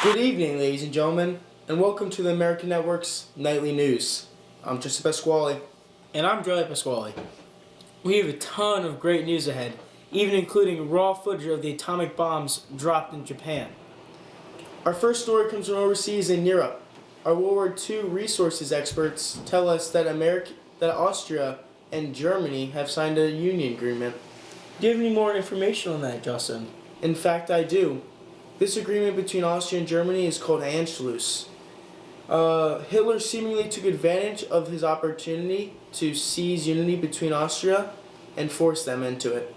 Good evening, ladies and gentlemen, and welcome to the American Network's Nightly News. I'm Giuseppe Pasquale. And I'm Joey Pasquale. We have a ton of great news ahead, even including raw footage of the atomic bombs dropped in Japan. Our first story comes from overseas in Europe. Our World War II resources experts tell us that Austria and Germany have signed a union agreement. Do you have any more information on that, Justin? In fact, I do. This agreement between Austria and Germany is called Anschluss. Hitler seemingly took advantage of his opportunity to seize unity between Austria and force them into it.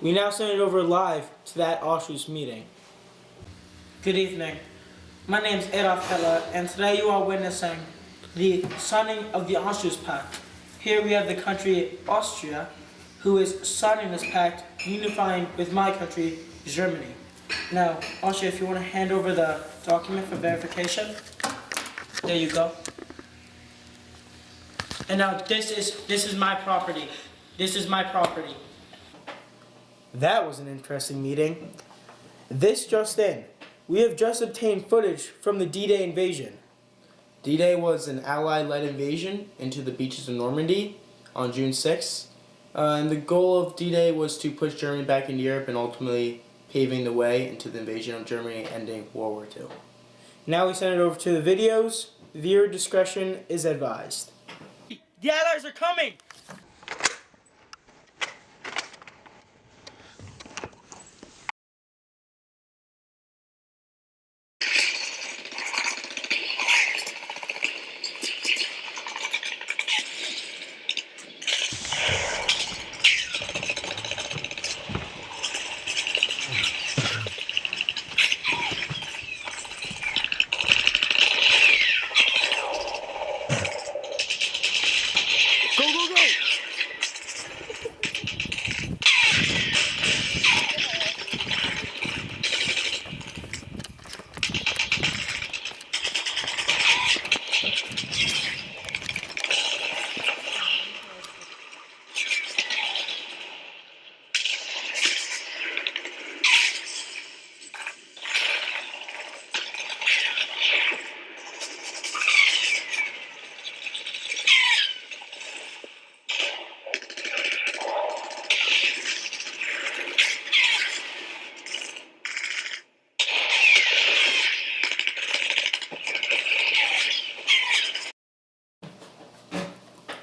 We now send it over live to that Anschluss meeting. Good evening. My name is Adolf Hitler, and today you are witnessing the signing of the Anschluss Pact. Here we have the country Austria, who is signing this pact, unifying with my country, Germany. Now, Austria, if you want to hand over the document for verification. There you go. And now this is my property. This is my property. That was an interesting meeting. This just in. We have just obtained footage from the D-Day invasion. D-Day was an Allied-led invasion into the beaches of Normandy on June 6th. And the goal of D-Day was to push Germany back into Europe and ultimately paving the way into the invasion of Germany, ending World War II. Now we send it over to the videos. Viewer discretion is advised. The Allies are coming!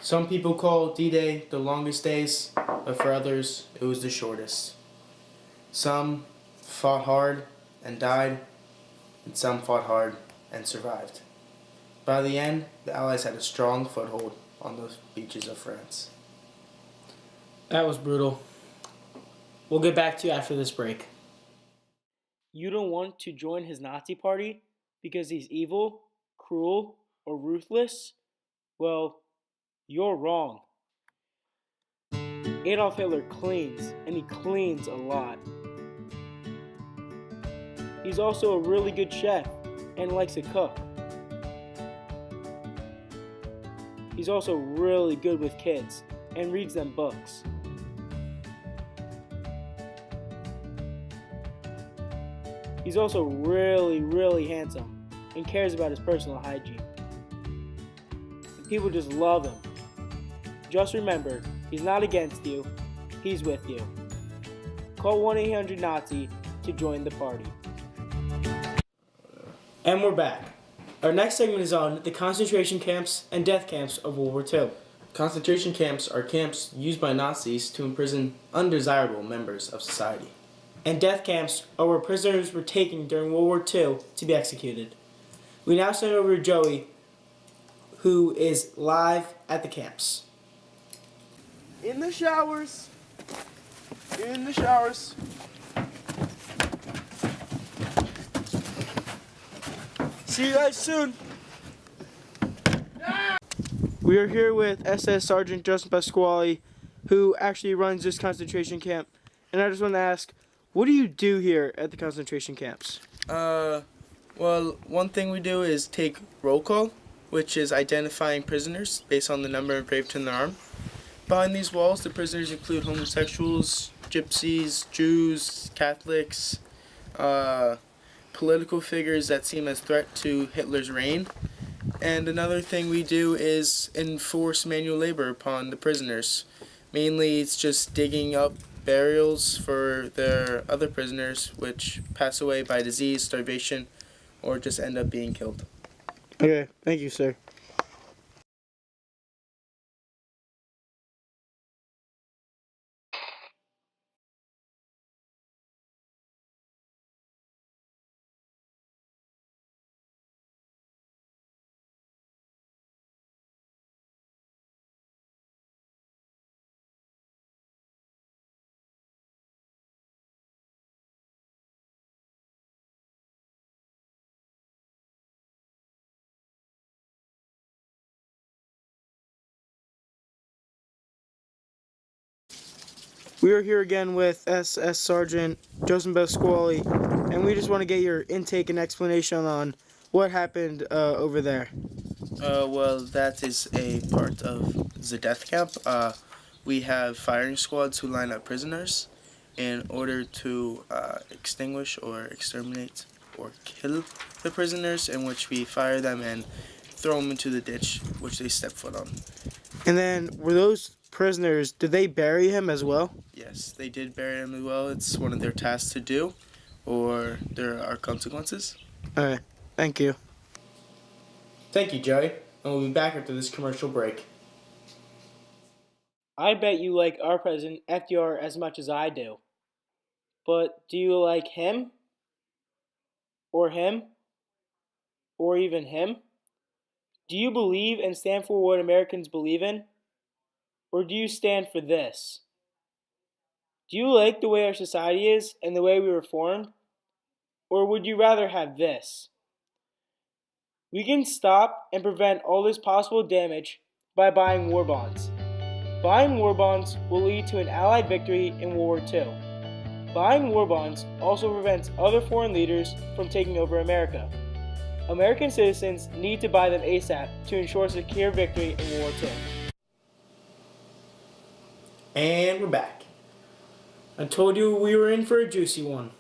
Some people call D-Day the longest days, but for others, it was the shortest. Some fought hard and died, and some fought hard and survived. By the end, the Allies had a strong foothold on the beaches of France. That was brutal. We'll get back to you after this break. You don't want to join his Nazi party because he's evil, cruel, or ruthless? Well, you're wrong. Adolf Hitler cleans, and he cleans a lot. He's also a really good chef and likes to cook. He's also really good with kids and reads them books. He's also really handsome and cares about his personal hygiene. And people just love him. Just remember, he's not against you, he's with you. Call 1-800-NAZI to join the party. And we're back. Our next segment is on the concentration camps and death camps of World War II. Concentration camps are camps used by Nazis to imprison undesirable members of society. And death camps are where prisoners were taken during World War II to be executed. We now send it over to Joey, who is live at the camps. In the showers. In the showers. See you guys soon. We are here with SS Sergeant Justin Pasquale, who actually runs this concentration camp. And I just want to ask, what do you do here at the concentration camps? Well, one thing we do is take roll call, which is identifying prisoners based on the number engraved in their arm. Behind these walls, the prisoners include homosexuals, gypsies, Jews, Catholics, political figures that seem as threat to Hitler's reign. And another thing we do is enforce manual labor upon the prisoners. Mainly, it's just digging up burials for their other prisoners, which pass away by disease, starvation, or just end up being killed. Okay, thank you, sir. We are here again with SS Sergeant Joseph Pasquale, and we just want to get your intake and explanation on what happened over there. Well, that is a part of the death camp. We have firing squads who line up prisoners in order to extinguish or exterminate or kill the prisoners, in which we fire them and throw them into the ditch, which they step foot on. And then, were those prisoners, did they bury him as well? Yes, they did bury him as well. It's one of their tasks to do, or there are consequences. Alright, thank you. Thank you, Joey, and we'll be back after this commercial break. I bet you like our president, FDR, as much as I do. But do you like him? Or him? Or even him? Do you believe and stand for what Americans believe in? Or do you stand for this? Do you like the way our society is and the way we were formed? Or would you rather have this? We can stop and prevent all this possible damage by buying war bonds. Buying war bonds will lead to an Allied victory in World War II. Buying war bonds also prevents other foreign leaders from taking over America. American citizens need to buy them ASAP to ensure secure victory in World War II. And we're back. I told you we were in for a juicy one.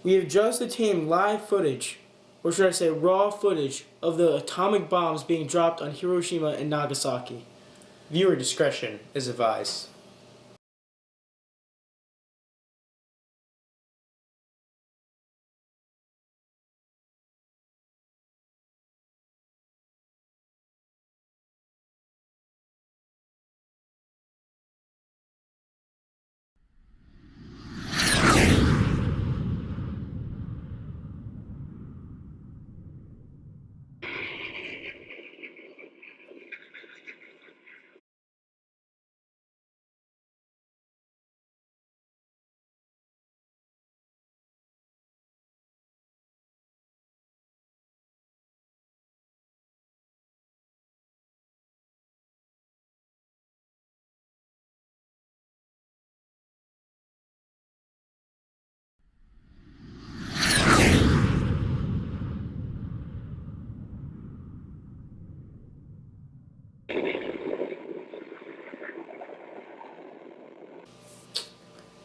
We have just obtained live footage, or should I say raw footage, of the atomic bombs being dropped on Hiroshima and Nagasaki. Viewer discretion is advised.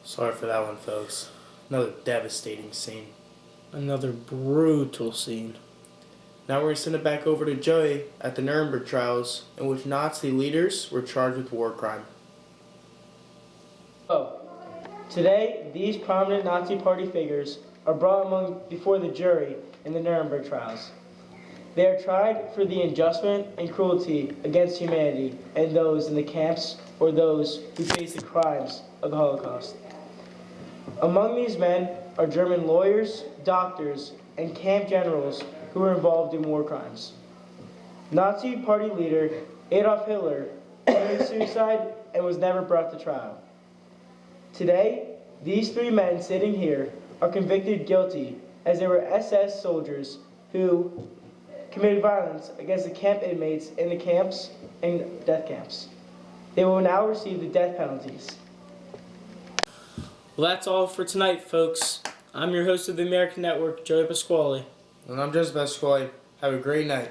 Sorry for that one, folks. Another devastating scene. Another brutal scene. Now we're going to send it back over to Joey at the Nuremberg trials, in which Nazi leaders were charged with war crime. Today, these prominent Nazi Party figures are brought before the jury in the Nuremberg trials. They are tried for the injustice and cruelty against humanity and those in the camps or those who face the crimes of the Holocaust. Among these men are German lawyers, doctors, and camp generals who were involved in war crimes. Nazi Party leader Adolf Hitler committed suicide and was never brought to trial. Today, these three men sitting here are convicted guilty as they were SS soldiers who committed violence against the camp inmates in the camps and death camps. They will now receive the death penalties. Well, that's all for tonight, folks. I'm your host of the American Network, Joey Pasquale. And I'm Joseph Pasquale. Have a great night.